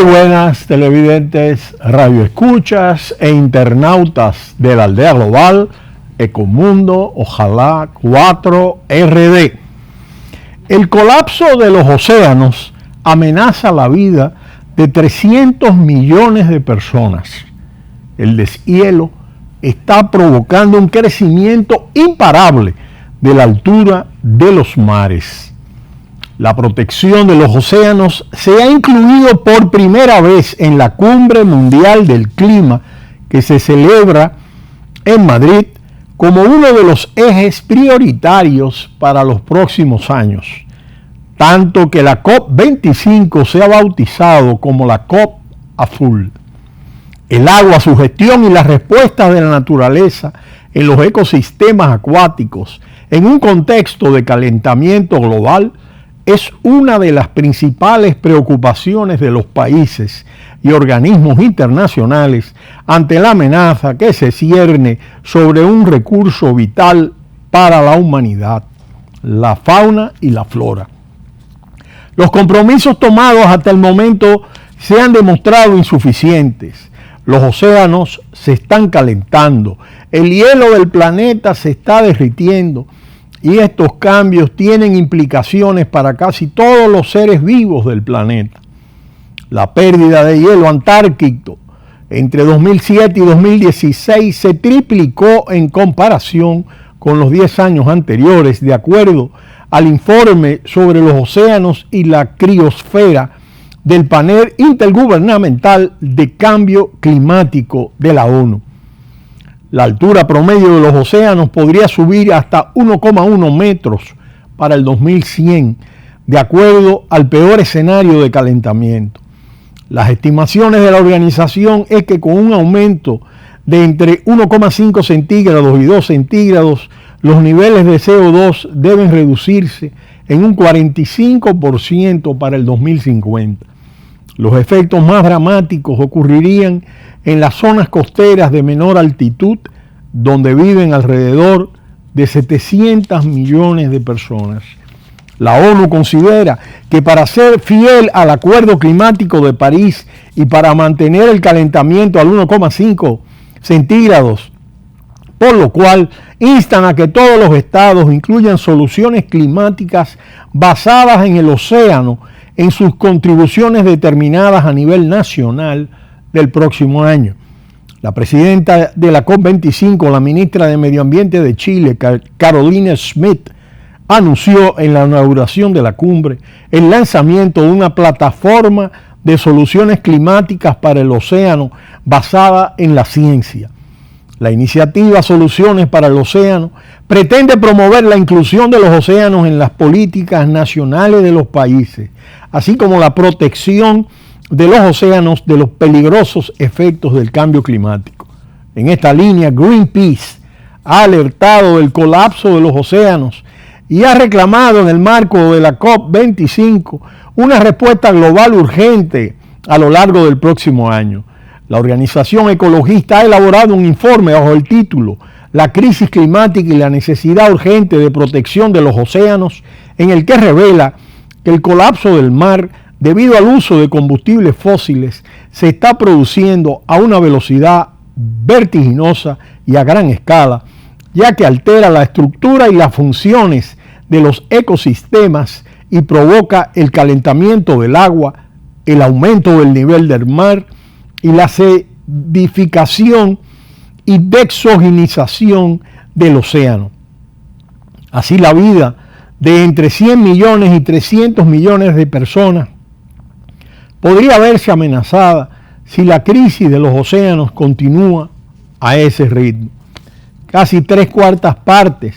buenas televidentes, radioescuchas e internautas de la aldea global Ecomundo, ojalá 4RD. El colapso de los océanos amenaza la vida de 300 millones de personas. El deshielo está provocando un crecimiento imparable de la altura de los mares. La protección de los océanos se ha incluido por primera vez en la Cumbre Mundial del Clima que se celebra en Madrid como uno de los ejes prioritarios para los próximos años, tanto que la COP25 se ha bautizado como la COP Azul. El agua, su gestión y las respuestas de la naturaleza en los ecosistemas acuáticos en un contexto de calentamiento global es una de las principales preocupaciones de los países y organismos internacionales ante la amenaza que se cierne sobre un recurso vital para la humanidad, la fauna y la flora. Los compromisos tomados hasta el momento se han demostrado insuficientes. Los océanos se están calentando, el hielo del planeta se está derritiendo y estos cambios tienen implicaciones para casi todos los seres vivos del planeta. La pérdida de hielo antártico entre 2007 y 2016 se triplicó en comparación con los 10 años anteriores, de acuerdo al informe sobre los océanos y la criosfera del Panel Intergubernamental de Cambio Climático de la ONU. La altura promedio de los océanos podría subir hasta 1,1 metros para el 2100, de acuerdo al peor escenario de calentamiento. Las estimaciones de la organización es que con un aumento de entre 1,5 centígrados y 2 centígrados, los niveles de CO2 deben reducirse en un 45% para el 2050. Los efectos más dramáticos ocurrirían en las zonas costeras de menor altitud, donde viven alrededor de 700 millones de personas. La ONU considera que para ser fiel al Acuerdo Climático de París y para mantener el calentamiento al 1,5 centígrados, por lo cual instan a que todos los estados incluyan soluciones climáticas basadas en el océano en sus contribuciones determinadas a nivel nacional del próximo año. La presidenta de la COP25, la ministra de Medio Ambiente de Chile, Carolina Schmidt, anunció en la inauguración de la cumbre el lanzamiento de una plataforma de soluciones climáticas para el océano basada en la ciencia. La iniciativa Soluciones para el Océano pretende promover la inclusión de los océanos en las políticas nacionales de los países, así como la protección de los océanos de los peligrosos efectos del cambio climático. En esta línea, Greenpeace ha alertado del colapso de los océanos y ha reclamado en el marco de la COP25 una respuesta global urgente a lo largo del próximo año. La organización ecologista ha elaborado un informe bajo el título La crisis climática y la necesidad urgente de protección de los océanos, en el que revela que el colapso del mar debido al uso de combustibles fósiles se está produciendo a una velocidad vertiginosa y a gran escala, ya que altera la estructura y las funciones de los ecosistemas y provoca el calentamiento del agua, el aumento del nivel del mar y la acidificación y dexogenización del océano. Así la vida de entre 100 millones y 300 millones de personas podría verse amenazada si la crisis de los océanos continúa a ese ritmo. Casi 3/4 partes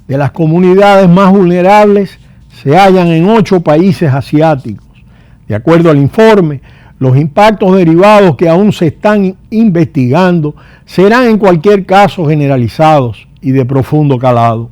de las comunidades más vulnerables se hallan en 8 países asiáticos. De acuerdo al informe, los impactos derivados que aún se están investigando serán en cualquier caso generalizados y de profundo calado.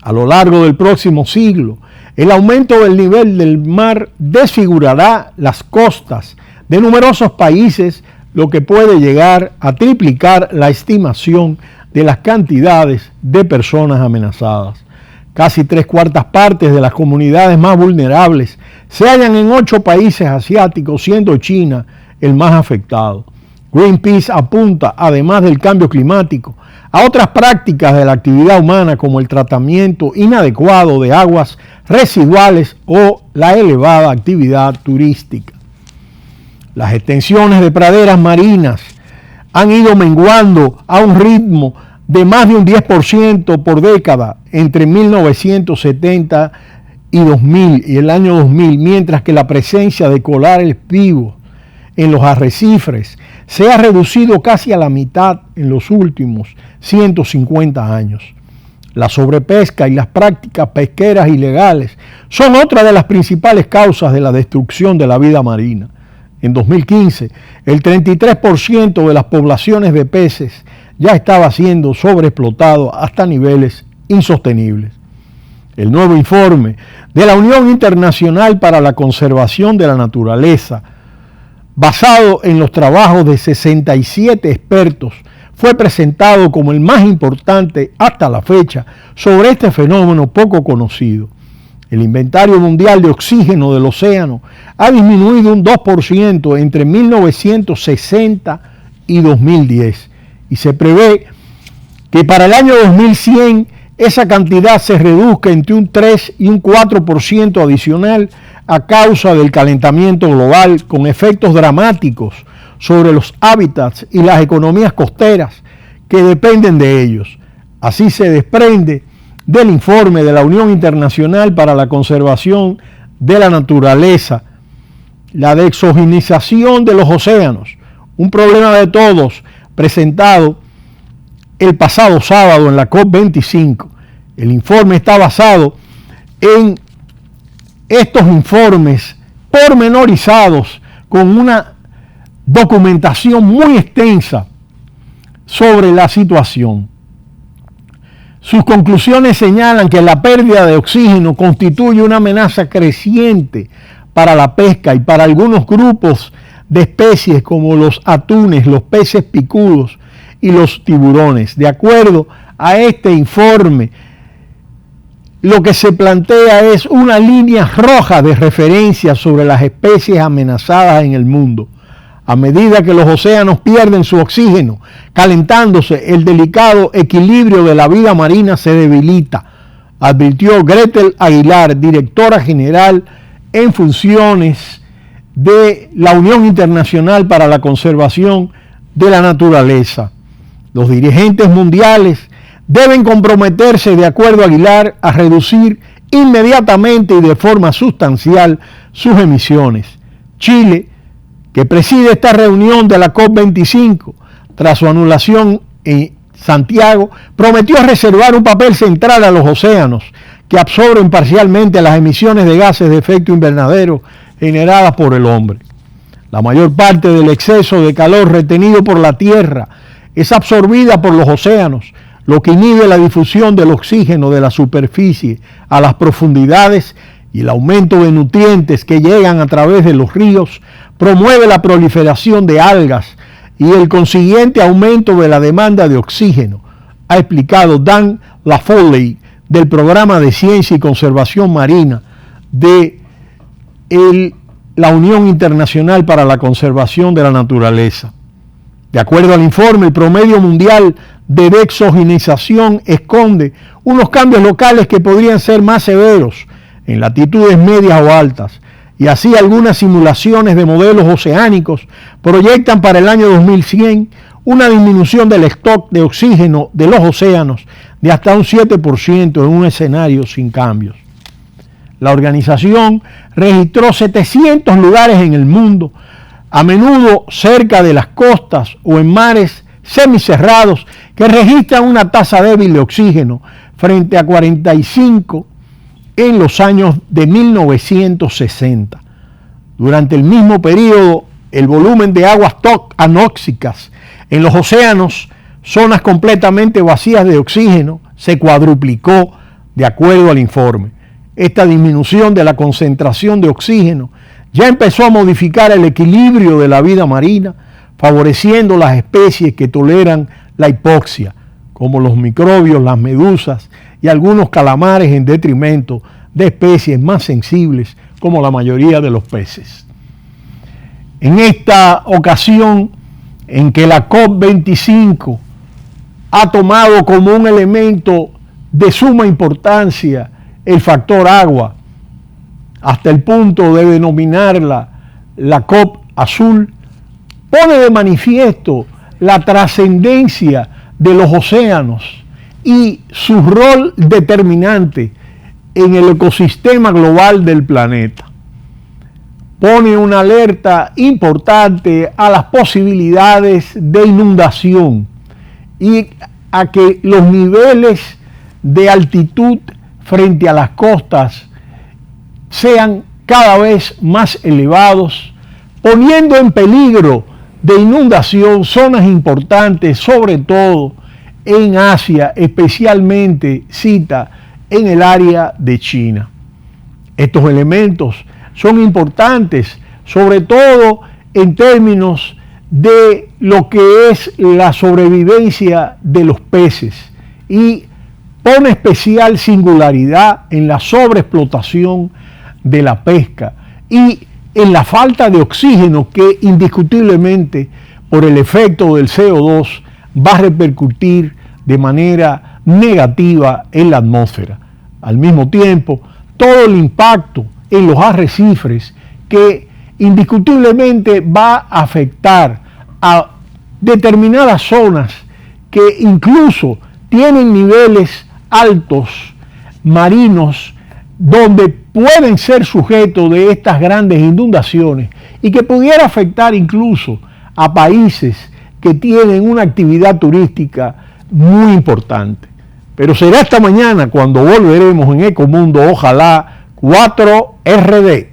A lo largo del próximo siglo, el aumento del nivel del mar desfigurará las costas de numerosos países, lo que puede llegar a triplicar la estimación de las cantidades de personas amenazadas. Casi 3/4 partes de las comunidades más vulnerables se hallan en 8 países asiáticos, siendo China el más afectado. Greenpeace apunta, además del cambio climático, a otras prácticas de la actividad humana como el tratamiento inadecuado de aguas residuales o la elevada actividad turística. Las extensiones de praderas marinas han ido menguando a un ritmo de más de un 10% por década entre 1970 y 2000 y el año 2000, mientras que la presencia de corales vivos en los arrecifes se ha reducido casi a la mitad en los últimos 150 años. La sobrepesca y las prácticas pesqueras ilegales son otra de las principales causas de la destrucción de la vida marina. En 2015, el 33% de las poblaciones de peces ya estaba siendo sobreexplotado hasta niveles insostenibles. El nuevo informe de la Unión Internacional para la Conservación de la Naturaleza, basado en los trabajos de 67 expertos, fue presentado como el más importante hasta la fecha sobre este fenómeno poco conocido. El inventario mundial de oxígeno del océano ha disminuido un 2% entre 1960 y 2010 y se prevé que para el año 2100 esa cantidad se reduzca entre un 3 y un 4% adicional a causa del calentamiento global, con efectos dramáticos sobre los hábitats y las economías costeras que dependen de ellos. Así se desprende del informe de la Unión Internacional para la Conservación de la Naturaleza, la desoxigenización de los océanos, un problema de todos, presentado el pasado sábado en la COP25. El informe está basado en estos informes pormenorizados con una documentación muy extensa sobre la situación. Sus conclusiones señalan que la pérdida de oxígeno constituye una amenaza creciente para la pesca y para algunos grupos de especies como los atunes, los peces picudos y los tiburones. De acuerdo a este informe, lo que se plantea es una línea roja de referencia sobre las especies amenazadas en el mundo. A medida que los océanos pierden su oxígeno, calentándose, el delicado equilibrio de la vida marina se debilita, advirtió Gretel Aguilar, directora general en funciones de la Unión Internacional para la Conservación de la Naturaleza. Los dirigentes mundiales deben comprometerse, de acuerdo a Aguilar, a reducir inmediatamente y de forma sustancial sus emisiones. Chile, que preside esta reunión de la COP25, tras su anulación en Santiago, prometió reservar un papel central a los océanos, que absorben parcialmente las emisiones de gases de efecto invernadero generadas por el hombre. La mayor parte del exceso de calor retenido por la Tierra es absorbida por los océanos, lo que inhibe la difusión del oxígeno de la superficie a las profundidades, y el aumento de nutrientes que llegan a través de los ríos promueve la proliferación de algas y el consiguiente aumento de la demanda de oxígeno, ha explicado Dan LaFolley del Programa de Ciencia y Conservación Marina de la Unión Internacional para la Conservación de la Naturaleza. De acuerdo al informe, el promedio mundial de desoxigenización esconde unos cambios locales que podrían ser más severos en latitudes medias o altas, y así algunas simulaciones de modelos oceánicos proyectan para el año 2100 una disminución del stock de oxígeno de los océanos de hasta un 7% en un escenario sin cambios. La organización registró 700 lugares en el mundo, a menudo cerca de las costas o en mares semicerrados, que registran una tasa débil de oxígeno frente a 45 en los años de 1960. Durante el mismo periodo, el volumen de aguas anóxicas en los océanos, zonas completamente vacías de oxígeno, se cuadruplicó, de acuerdo al informe. Esta disminución de la concentración de oxígeno ya empezó a modificar el equilibrio de la vida marina, favoreciendo las especies que toleran la hipoxia, como los microbios, las medusas y algunos calamares, en detrimento de especies más sensibles como la mayoría de los peces. En esta ocasión en que la COP25 ha tomado como un elemento de suma importancia el factor agua, hasta el punto de denominarla la COP azul, pone de manifiesto la trascendencia de los océanos y su rol determinante en el ecosistema global del planeta. Pone una alerta importante a las posibilidades de inundación y a que los niveles de altitud frente a las costas sean cada vez más elevados, poniendo en peligro de inundación zonas importantes, sobre todo en Asia, especialmente cita en el área de China. Estos elementos son importantes, sobre todo en términos de lo que es la sobrevivencia de los peces, y pone especial singularidad en la sobreexplotación de la pesca y en la falta de oxígeno que indiscutiblemente por el efecto del CO2 va a repercutir de manera negativa en la atmósfera. Al mismo tiempo, todo el impacto en los arrecifes que indiscutiblemente va a afectar a determinadas zonas que incluso tienen niveles altos marinos donde pueden ser sujetos de estas grandes inundaciones y que pudiera afectar incluso a países que tienen una actividad turística muy importante. Pero será esta mañana cuando volveremos en Ecomundo, ojalá 4RD.